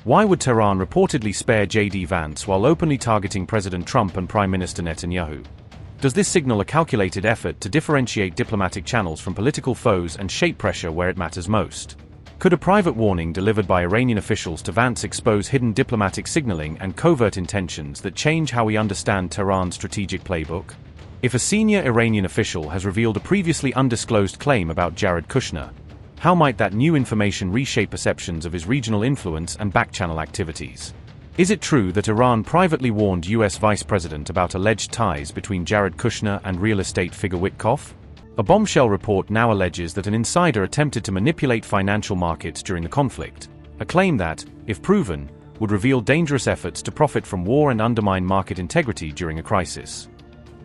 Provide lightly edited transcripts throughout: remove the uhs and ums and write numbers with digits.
Why would Tehran reportedly spare JD Vance while openly targeting President Trump and Prime Minister Netanyahu? Does this signal a calculated effort to differentiate diplomatic channels from political foes and shape pressure where it matters most? Could a private warning delivered by Iranian officials to Vance expose hidden diplomatic signaling and covert intentions that change how we understand Tehran's strategic playbook? If a senior Iranian official has revealed a previously undisclosed claim about Jared Kushner, how might that new information reshape perceptions of his regional influence and backchannel activities? Is it true that Iran privately warned U.S. Vice President about alleged ties between Jared Kushner and real estate figure Witkoff? A bombshell report now alleges that an insider attempted to manipulate financial markets during the conflict, a claim that, if proven, would reveal dangerous efforts to profit from war and undermine market integrity during a crisis.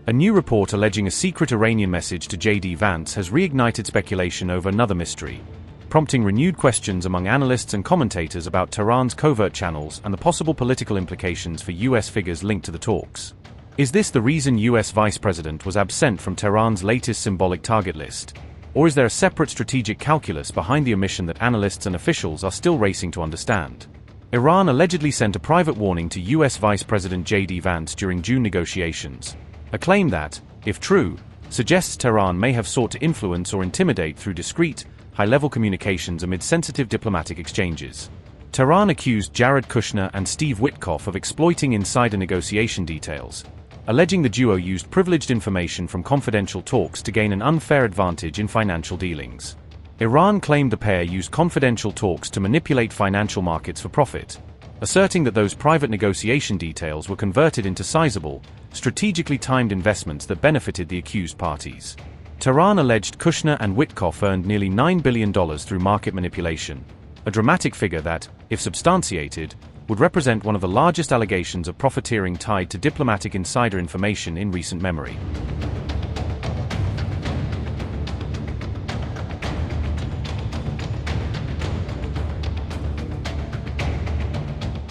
A new report alleging a secret Iranian message to JD Vance has reignited speculation over another mystery, prompting renewed questions among analysts and commentators about Tehran's covert channels and the possible political implications for U.S. figures linked to the talks. Is this the reason U.S. Vice President was absent from Tehran's latest symbolic target list? Or is there a separate strategic calculus behind the omission that analysts and officials are still racing to understand? Iran allegedly sent a private warning to U.S. Vice President JD Vance during June negotiations, a claim that, if true, suggests Tehran may have sought to influence or intimidate through discreet, high-level communications amid sensitive diplomatic exchanges. Tehran accused Jared Kushner and Steve Witkoff of exploiting insider negotiation details, alleging the duo used privileged information from confidential talks to gain an unfair advantage in financial dealings. Iran claimed the pair used confidential talks to manipulate financial markets for profit, asserting that those private negotiation details were converted into sizable, strategically timed investments that benefited the accused parties. Tehran alleged Kushner and Witkoff earned nearly $9 billion through market manipulation, a dramatic figure that, if substantiated, would represent one of the largest allegations of profiteering tied to diplomatic insider information in recent memory.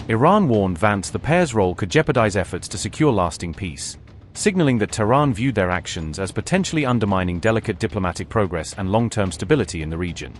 Iran warned Vance the pair's role could jeopardize efforts to secure lasting peace, signaling that Tehran viewed their actions as potentially undermining delicate diplomatic progress and long-term stability in the region.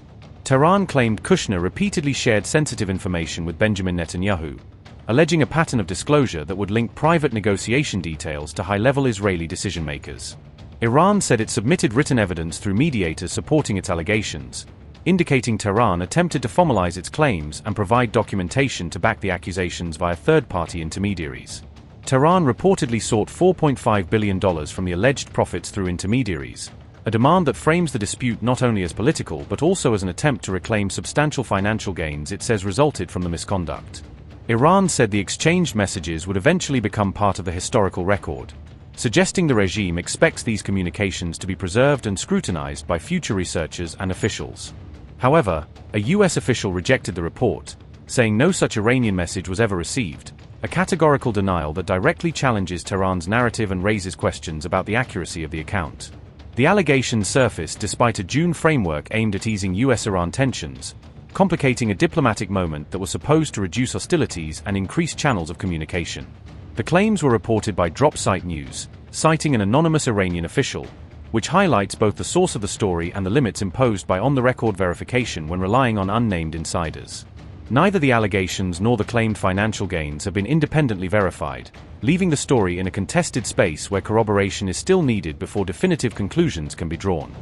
Tehran claimed Kushner repeatedly shared sensitive information with Benjamin Netanyahu, alleging a pattern of disclosure that would link private negotiation details to high-level Israeli decision-makers. Iran said it submitted written evidence through mediators supporting its allegations, indicating Tehran attempted to formalize its claims and provide documentation to back the accusations via third-party intermediaries. Tehran reportedly sought $4.5 billion from the alleged profits through intermediaries, a demand that frames the dispute not only as political but also as an attempt to reclaim substantial financial gains it says resulted from the misconduct. Iran said the exchanged messages would eventually become part of the historical record, suggesting the regime expects these communications to be preserved and scrutinized by future researchers and officials. However, a U.S. official rejected the report, saying no such Iranian message was ever received, a categorical denial that directly challenges Tehran's narrative and raises questions about the accuracy of the account. The allegations surfaced despite a June framework aimed at easing U.S. Iran tensions, complicating a diplomatic moment that was supposed to reduce hostilities and increase channels of communication. The claims were reported by Dropsite News, citing an anonymous Iranian official, which highlights both the source of the story and the limits imposed by on-the-record verification when relying on unnamed insiders. Neither the allegations nor the claimed financial gains have been independently verified, leaving the story in a contested space where corroboration is still needed before definitive conclusions can be drawn.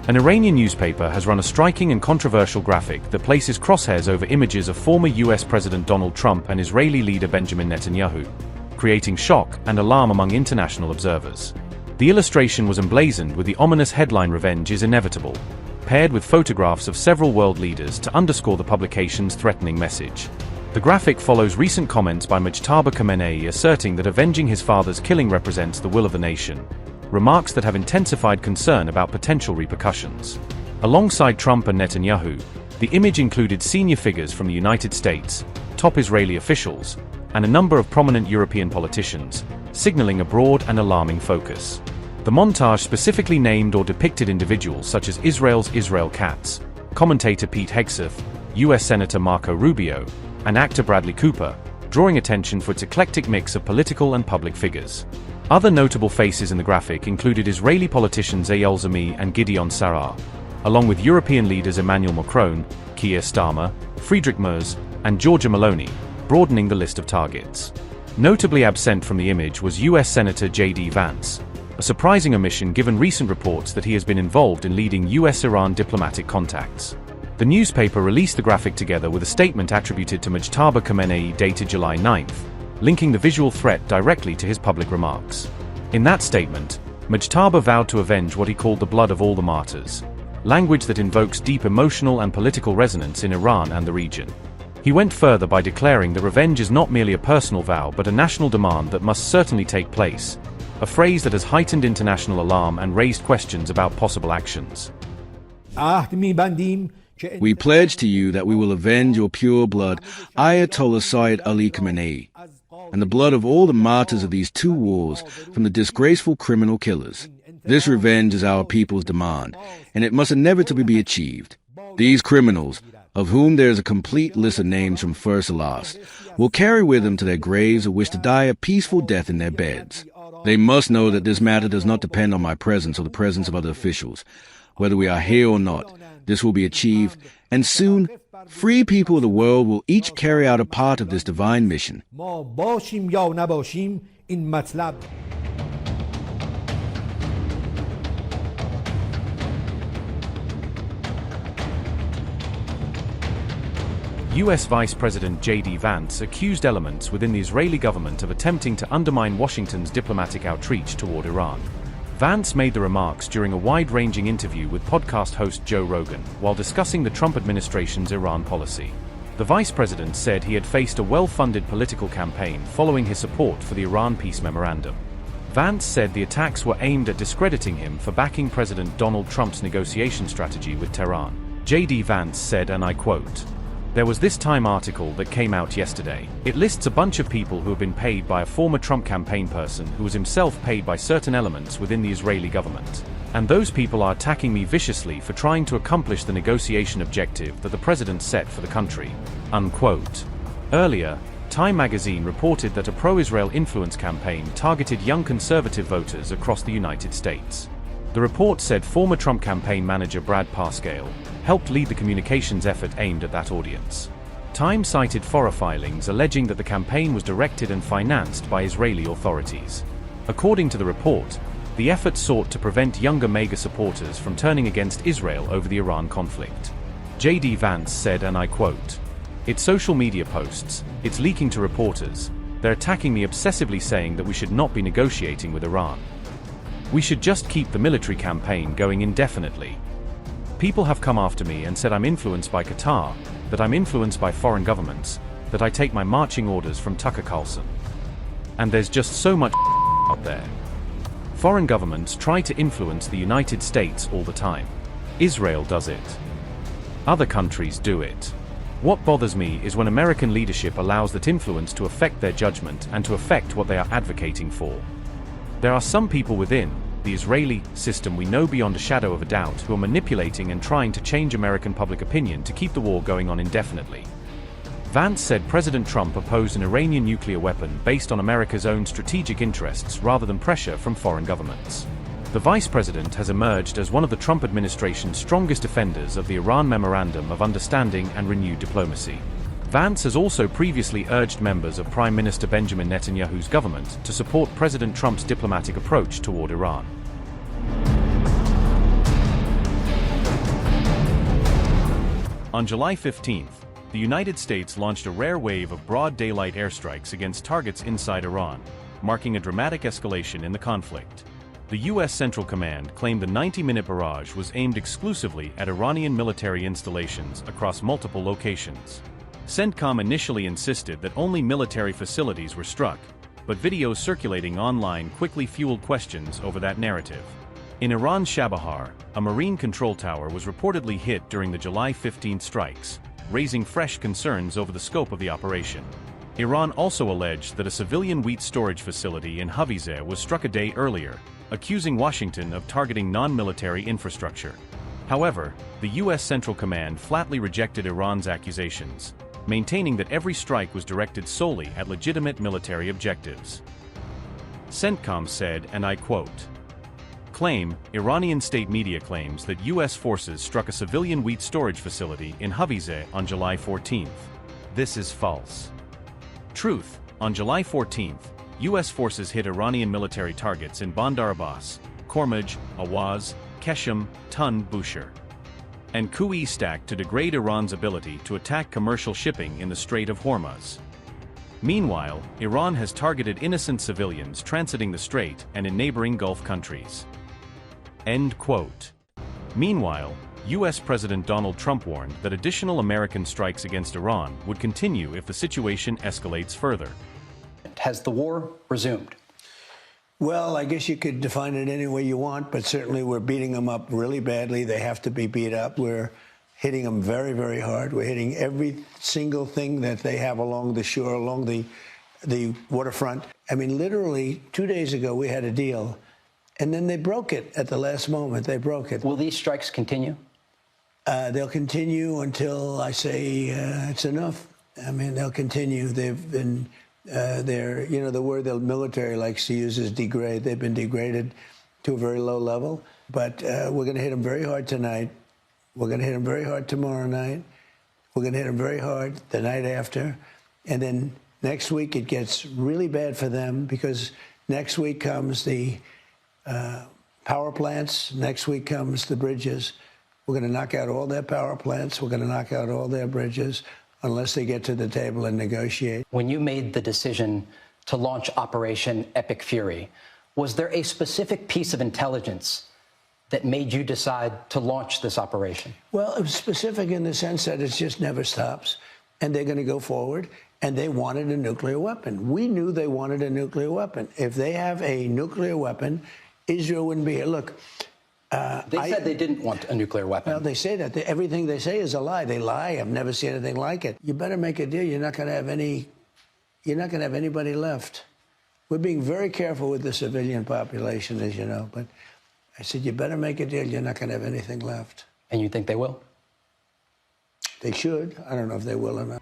An Iranian newspaper has run a striking and controversial graphic that places crosshairs over images of former U.S. President Donald Trump and Israeli leader Benjamin Netanyahu, creating shock and alarm among international observers. The illustration was emblazoned with the ominous headline "Revenge is inevitable," paired with photographs of several world leaders to underscore the publication's threatening message. The graphic follows recent comments by Mujtaba Khamenei asserting that avenging his father's killing represents the will of the nation, remarks that have intensified concern about potential repercussions. Alongside Trump and Netanyahu, the image included senior figures from the United States, top Israeli officials, and a number of prominent European politicians, signaling a broad and alarming focus. The montage specifically named or depicted individuals such as Israel's Israel Katz, commentator Pete Hegseth, U.S. Senator Marco Rubio, and actor Bradley Cooper, drawing attention for its eclectic mix of political and public figures. Other notable faces in the graphic included Israeli politicians Eyal Zami and Gideon Saar, along with European leaders Emmanuel Macron, Keir Starmer, Friedrich Merz, and Giorgia Meloni, broadening the list of targets. Notably absent from the image was U.S. Senator JD Vance, a surprising omission given recent reports that he has been involved in leading U.S. Iran diplomatic contacts. The newspaper released the graphic together with a statement attributed to Mujtaba Khamenei dated July 9th, linking the visual threat directly to his public remarks. In that statement, Mujtaba vowed to avenge what he called the blood of all the martyrs, language that invokes deep emotional and political resonance in Iran and the region. He went further by declaring that revenge is not merely a personal vow but a national demand that must certainly take place, a phrase that has heightened international alarm and raised questions about possible actions. We pledge to you that we will avenge your pure blood, Ayatollah Sayyid Ali Khamenei, and the blood of all the martyrs of these two wars from the disgraceful criminal killers. This revenge is our people's demand, and it must inevitably be achieved. These criminals, of whom there is a complete list of names from first to last, will carry with them to their graves or wish to die a peaceful death in their beds. They must know that this matter does not depend on my presence or the presence of other officials. Whether we are here or not, this will be achieved, and soon, free people of the world will each carry out a part of this divine mission. U.S. Vice President JD Vance accused elements within the Israeli government of attempting to undermine Washington's diplomatic outreach toward Iran. Vance made the remarks during a wide-ranging interview with podcast host Joe Rogan while discussing the Trump administration's Iran policy. The vice president said he had faced a well-funded political campaign following his support for the Iran peace memorandum. Vance said the attacks were aimed at discrediting him for backing President Donald Trump's negotiation strategy with Tehran. JD Vance said, and I quote, "There was this Time article that came out yesterday. It lists a bunch of people who have been paid by a former Trump campaign person who was himself paid by certain elements within the Israeli government. And those people are attacking me viciously for trying to accomplish the negotiation objective that the president set for the country." Unquote. Earlier, Time magazine reported that a pro-Israel influence campaign targeted young conservative voters across the United States. The report said former Trump campaign manager Brad Parscale helped lead the communications effort aimed at that audience. Time cited FORA filings alleging that the campaign was directed and financed by Israeli authorities. According to the report, the effort sought to prevent younger MAGA supporters from turning against Israel over the Iran conflict. JD Vance said, and I quote, "It's social media posts, it's leaking to reporters, they're attacking me obsessively saying that we should not be negotiating with Iran. We should just keep the military campaign going indefinitely. People have come after me and said I'm influenced by Qatar, that I'm influenced by foreign governments, that I take my marching orders from Tucker Carlson. And there's just so much out there. Foreign governments try to influence the United States all the time. Israel does it. Other countries do it. What bothers me is when American leadership allows that influence to affect their judgment and to affect what they are advocating for. There are some people within the Israeli system we know beyond a shadow of a doubt who are manipulating and trying to change American public opinion to keep the war going on indefinitely." Vance said President Trump opposed an Iranian nuclear weapon based on America's own strategic interests rather than pressure from foreign governments. The vice president has emerged as one of the Trump administration's strongest defenders of the Iran Memorandum of Understanding and renewed diplomacy. Vance has also previously urged members of Prime Minister Benjamin Netanyahu's government to support President Trump's diplomatic approach toward Iran. On July 15th, the United States launched a rare wave of broad daylight airstrikes against targets inside Iran, marking a dramatic escalation in the conflict. The U.S. Central Command claimed the 90-minute barrage was aimed exclusively at Iranian military installations across multiple locations. CENTCOM initially insisted that only military facilities were struck, but videos circulating online quickly fueled questions over that narrative. In Iran's Chabahar, a marine control tower was reportedly hit during the July 15 strikes, raising fresh concerns over the scope of the operation. Iran also alleged that a civilian wheat storage facility in Hawizeh was struck a day earlier, accusing Washington of targeting non-military infrastructure. However, the U.S. Central Command flatly rejected Iran's accusations, maintaining that every strike was directed solely at legitimate military objectives. CENTCOM said, and I quote, "Claim, Iranian state media claims that U.S. forces struck a civilian wheat storage facility in Havize on July 14th. This is false. Truth, on July 14th, U.S. forces hit Iranian military targets in Bandar Abbas, Khormuz, Awaz, Keshem, Tun, Bushehr, and Kui stacked to degrade Iran's ability to attack commercial shipping in the Strait of Hormuz. Meanwhile, Iran has targeted innocent civilians transiting the strait and in neighboring Gulf countries." End quote. Meanwhile, U.S. President Donald Trump warned that additional American strikes against Iran would continue if the situation escalates further. Has the war resumed? Well, I guess you could define it any way you want, but certainly we're beating them up really badly. They have to be beat up. We're hitting them very, very hard. We're hitting every single thing that they have along the shore, along the waterfront. I mean, literally 2 days ago, we had a deal, and then they broke it at the last moment. They broke it. Will these strikes continue? They'll continue until I say it's enough. I mean, they'll continue. They've been, the word the military likes to use is degrade. They've been degraded to a very low level. But we're going to hit them very hard tonight. We're going to hit them very hard tomorrow night. We're going to hit them very hard the night after. And then next week it gets really bad for them because next week comes the power plants. Next week comes the bridges. We're going to knock out all their power plants. We're going to knock out all their bridges unless they get to the table and negotiate. When you made the decision to launch Operation Epic Fury, was there a specific piece of intelligence that made you decide to launch this operation? Well, it was specific in the sense that it just never stops, and they're going to go forward, and they wanted a nuclear weapon. We knew they wanted a nuclear weapon. If they have a nuclear weapon, Israel wouldn't be here. Look, they said they didn't want a nuclear weapon. Well, they say that. Everything they say is a lie. They lie. I've never seen anything like it. You better make a deal. You're not going to have anybody left. We're being very careful with the civilian population, as you know, but I said, you better make a deal. You're not going to have anything left. And you think they will? They should. I don't know if they will or not.